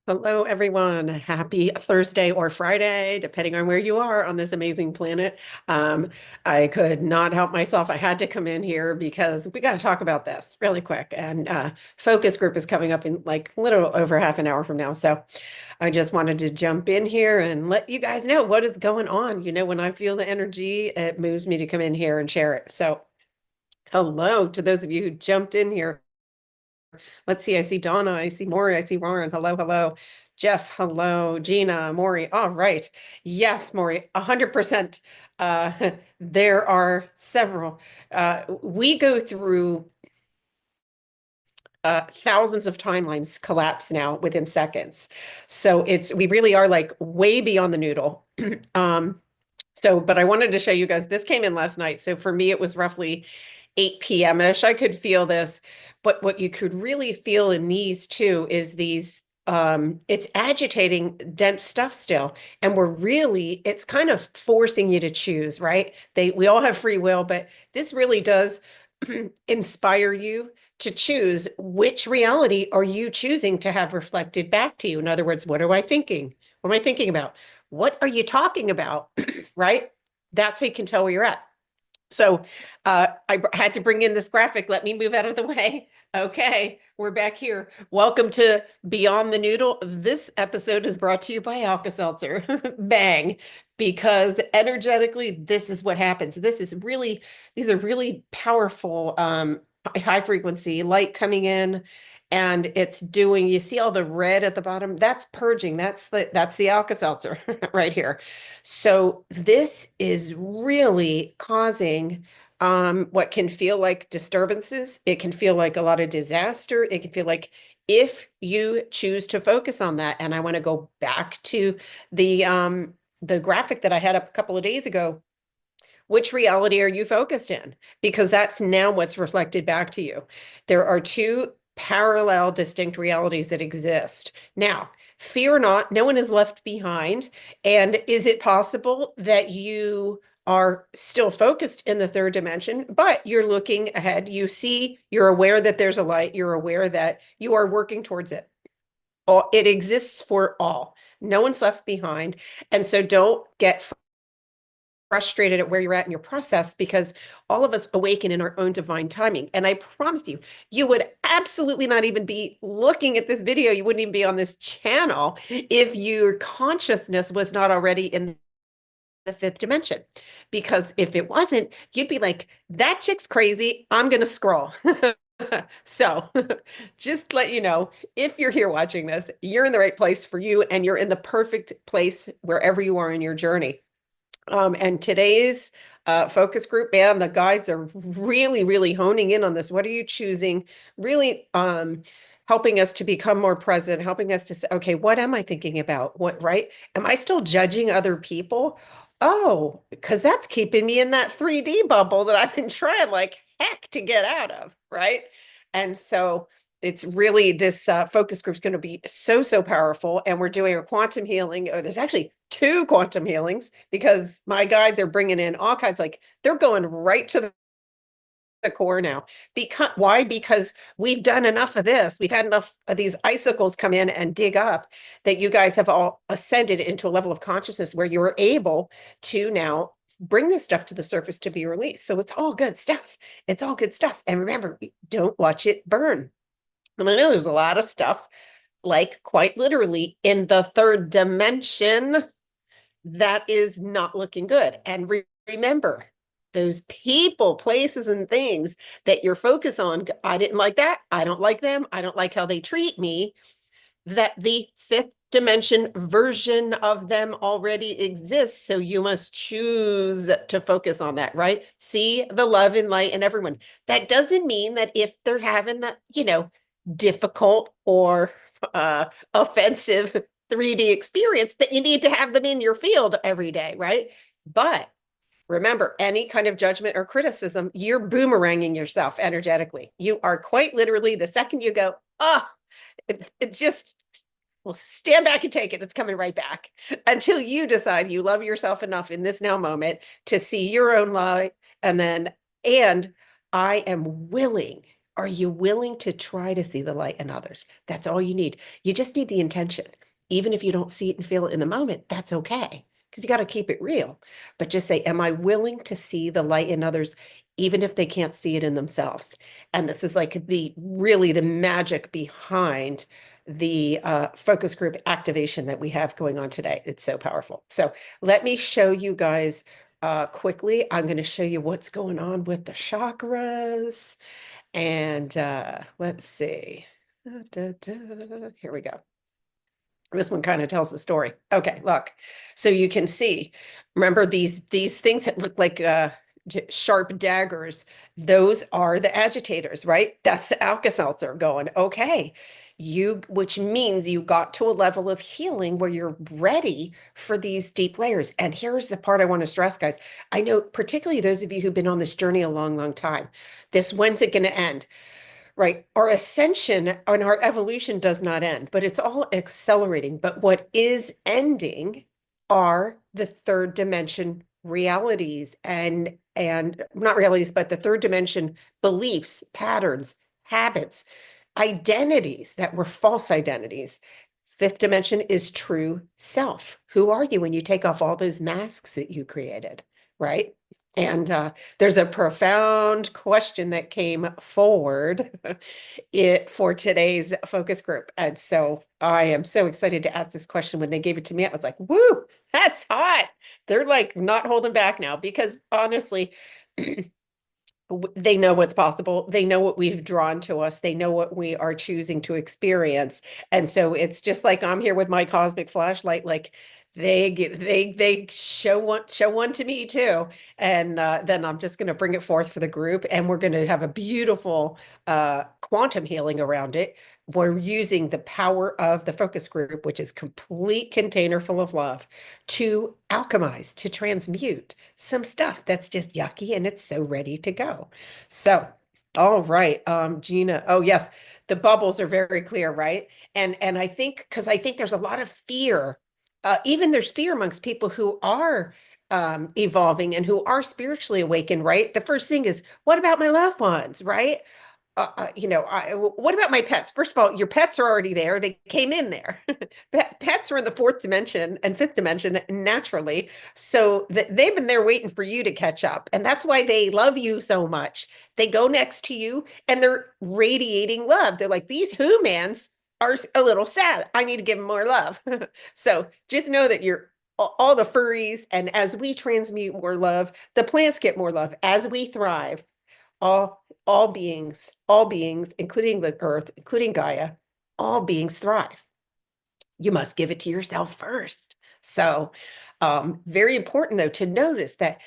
Hello, everyone. Happy Thursday or Friday, depending on where you are on this amazing planet. Um, I could not help myself. I had to come in here because we got to talk about this really quick. And focus group is coming up in like a little over half an hour from now. So I just wanted to jump in here and let you guys know what is going on. When I feel the energy, it moves me to come in here and share it. So hello to those of you who jumped in here. Let's see. I see Donna. I see Maury. I see Warren. Hello, hello. Jeff, hello. Gina, Maury. All right. Yes, Maury, 100%. There are several. We go through thousands of timelines collapse now within seconds. So we really are like way beyond the noodle. Um, but I wanted to show you guys, this came in last night. So for me, it was roughly 8 p.m.-ish. I could feel this, but what you could really feel in these too is it's agitating dense stuff still. And it's kind of forcing you to choose, right? We all have free will, but this really does inspire you to choose which reality are you choosing to have reflected back to you. In other words, what am I thinking? What am I thinking about? What are you talking about? Right? That's how you can tell where you're at. So I had to bring in this graphic. Let me move out of the way. Okay, we're back here. Welcome to Beyond the Noodle. This episode is brought to you by Alka-Seltzer. Bang. Because energetically, this is what happens. These are really powerful, high frequency light coming in. And you see all the red at the bottom? That's purging. That's the Alka-Seltzer right here. So this is really causing what can feel like disturbances. It can feel like a lot of disaster. It can feel like if you choose to focus on that, and I want to go back to the graphic that I had up a couple of days ago. Which reality are you focused in? Because that's now what's reflected back to you. There are two parallel, distinct realities that exist. Now, fear not, no one is left behind. And is it possible that you are still focused in the third dimension, but you're looking ahead? You're aware that there's a light, you're aware that you are working towards it. It exists for all. No one's left behind. And so don't get frustrated at where you're at in your process because all of us awaken in our own divine timing. And I promise you, you would absolutely not even be looking at this video. You wouldn't even be on this channel if your consciousness was not already in the fifth dimension. Because if it wasn't, you'd be like, that chick's crazy. I'm going to scroll. So just let you know, if you're here watching this, you're in the right place for you and you're in the perfect place wherever you are in your journey. And today's focus group, and the guides are really, really honing in on this. What are you choosing? Really helping us to become more present, helping us to say, okay, what am I thinking about? What, right? Am I still judging other people? Oh, because that's keeping me in that 3D bubble that I've been trying like heck to get out of, right? And so it's really this focus group is going to be so, so powerful. And we're doing a quantum healing. Oh, there's actually two quantum healings because my guides are bringing in all kinds, like they're going right to the core now. Because why? Because we've done enough of this. We've had enough of these icicles come in and dig up that you guys have all ascended into a level of consciousness where you're able to now bring this stuff to the surface to be released. So it's all good stuff. It's all good stuff. And remember, don't watch it burn. And I know there's a lot of stuff, like quite literally in the third dimension, that is not looking good. And remember, those people, places, and things that you're focused on, I didn't like that. I don't like them. I don't like how they treat me. That the fifth dimension version of them already exists. So you must choose to focus on that, right? See the love and light in everyone. That doesn't mean that if they're having, difficult or offensive 3D experience, that you need to have them in your field every day, right? But remember, any kind of judgment or criticism, you're boomeranging yourself energetically. You are quite literally, the second you go, oh, it just, well, stand back and take it. It's coming right back until you decide you love yourself enough in this now moment to see your own light. And I am willing. Are you willing to try to see the light in others? That's all you need. You just need the intention. Even if you don't see it and feel it in the moment, that's okay because you got to keep it real. But just say, am I willing to see the light in others, even if they can't see it in themselves? And this is like the magic behind the focus group activation that we have going on today. It's so powerful. So let me show you guys quickly. I'm going to show you what's going on with the chakras. And let's see. Here we go. This one kind of tells the story. Okay, look. So you can see, remember these things that look like sharp daggers, those are the agitators, right? That's the Alka-Seltzer going, okay, which means you got to a level of healing where you're ready for these deep layers. And here's the part I want to stress, guys. I know particularly those of you who've been on this journey a long, long time. When's it going to end? Right. Our ascension and our evolution does not end, but it's all accelerating. But what is ending are the third dimension realities and not realities, but the third dimension beliefs, patterns, habits, identities that were false identities. Fifth dimension is true self. Who are you when you take off all those masks that you created, right? And there's a profound question that came forward for today's focus group. And so I am so excited to ask this question. When they gave it to me, I was like, woo, that's hot. They're like not holding back now because honestly, they know what's possible. They know what we've drawn to us. They know what we are choosing to experience. And so it's just like I'm here with my cosmic flashlight, like they show one to me too. And then I'm just going to bring it forth for the group and we're going to have a beautiful quantum healing around it. We're using the power of the focus group, which is complete container full of love, to alchemize, to transmute some stuff that's just yucky and it's so ready to go. So, all right, Gina. Oh, yes, the bubbles are very clear, right? And I think because I think there's a lot of fear. Even there's fear amongst people who are evolving and who are spiritually awakened, right? The first thing is, what about my loved ones, right? What about my pets? First of all, your pets are already there. They came in there. Pets are in the fourth dimension and fifth dimension naturally. So they've been there waiting for you to catch up. And that's why they love you so much. They go next to you and they're radiating love. They're like, these humans are a little sad. I need to give them more love. So just know that you're all the furries. And as we transmute more love, the plants get more love as we thrive. All beings, including the earth, including Gaia, all beings thrive. You must give it to yourself first. So, very important though to notice that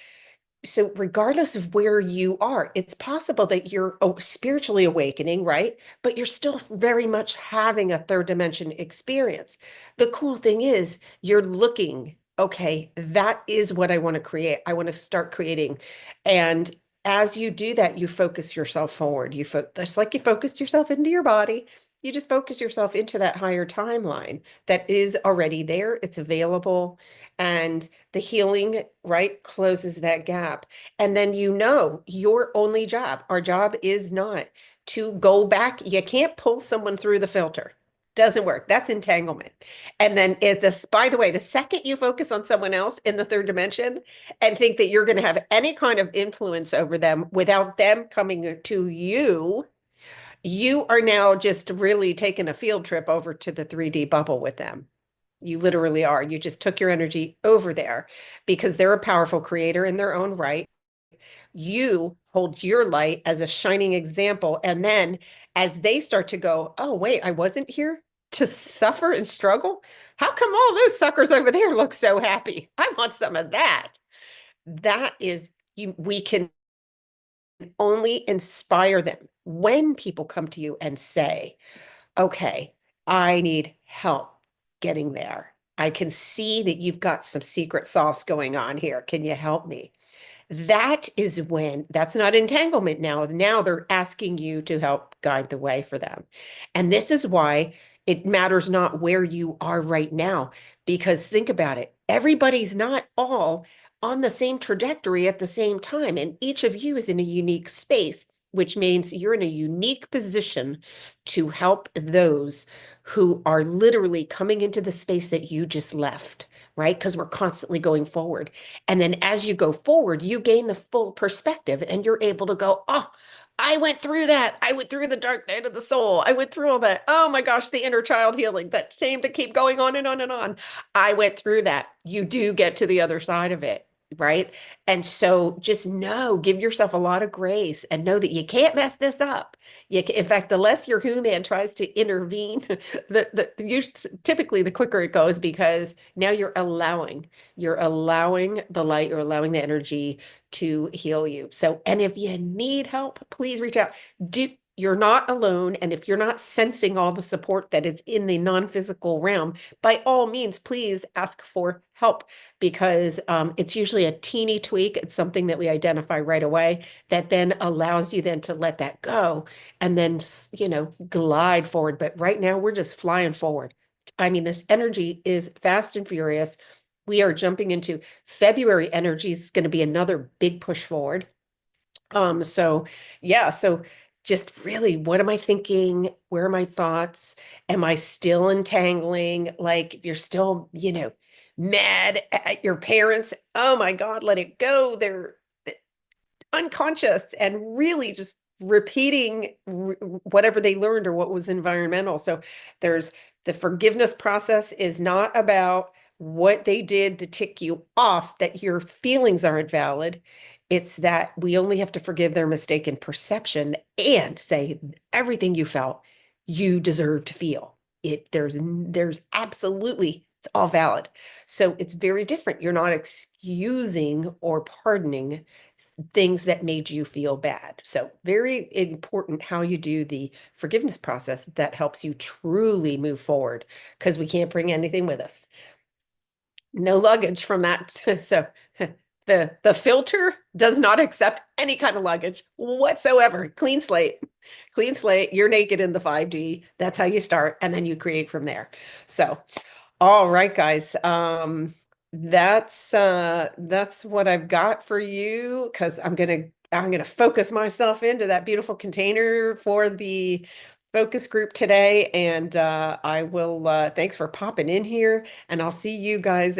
So regardless of where you are, it's possible that you're spiritually awakening, right? But you're still very much having a third dimension experience. The cool thing is you're looking, okay, that is what I want to create. I want to start creating. And as you do that, you focus yourself forward. Just like you focused yourself into your body, you just focus yourself into that higher timeline that is already there. It's available. And the healing, right, closes that gap. And then your only job, our job is not to go back. You can't pull someone through the filter. Doesn't work. That's entanglement. And then if this, by the way, the second you focus on someone else in the third dimension and think that you're going to have any kind of influence over them without them coming to you, you are now just really taking a field trip over to the 3D bubble with them. You literally are. You just took your energy over there because they're a powerful creator in their own right. You hold your light as a shining example. And then as they start to go, oh, wait, I wasn't here to suffer and struggle. How come all those suckers over there look so happy? I want some of that. That is we can only inspire them when people come to you and say, okay, I need help getting there. I can see that you've got some secret sauce going on here. Can you help me? That is when that's not entanglement now. Now they're asking you to help guide the way for them. And this is why it matters not where you are right now, because think about it. Everybody's not all on the same trajectory at the same time. And each of you is in a unique space, which means you're in a unique position to help those who are literally coming into the space that you just left, right? Because we're constantly going forward. And then as you go forward, you gain the full perspective and you're able to go, oh, I went through that. I went through the dark night of the soul. I went through all that. Oh my gosh, the inner child healing that seemed to keep going on and on and on. I went through that. You do get to the other side of it, right? And so just give yourself a lot of grace and know that you can't mess this up. In fact, the less your human tries to intervene, typically the quicker it goes because now you're allowing the light, you're allowing the energy to heal you. So, and if you need help, please reach out. You're not alone. And if you're not sensing all the support that is in the non-physical realm, by all means, please ask for help because it's usually a teeny tweak. It's something that we identify right away that then allows you then to let that go and then, glide forward. But right now, we're just flying forward. I mean, this energy is fast and furious. We are jumping into February energy is going to be another big push forward. So yeah, so just really, what am I thinking? Where are my thoughts? Am I still entangling? Like, if you're still, mad at your parents, oh my God, let it go. They're unconscious and really just repeating whatever they learned or what was environmental. So there's the forgiveness process is not about what they did to tick you off, that your feelings aren't valid. It's that we only have to forgive their mistaken perception and say everything you felt, you deserve to feel. There's absolutely it's all valid. So it's very different. You're not excusing or pardoning things that made you feel bad. So very important how you do the forgiveness process that helps you truly move forward because we can't bring anything with us. No luggage from that. So the filter does not accept any kind of luggage whatsoever. Clean slate. Clean slate. You're naked in the 5D. That's how you start and then you create from there. So all right, guys. That's what I've got for you because I'm gonna focus myself into that beautiful container for the focus group today. And I will thanks for popping in here, and I'll see you guys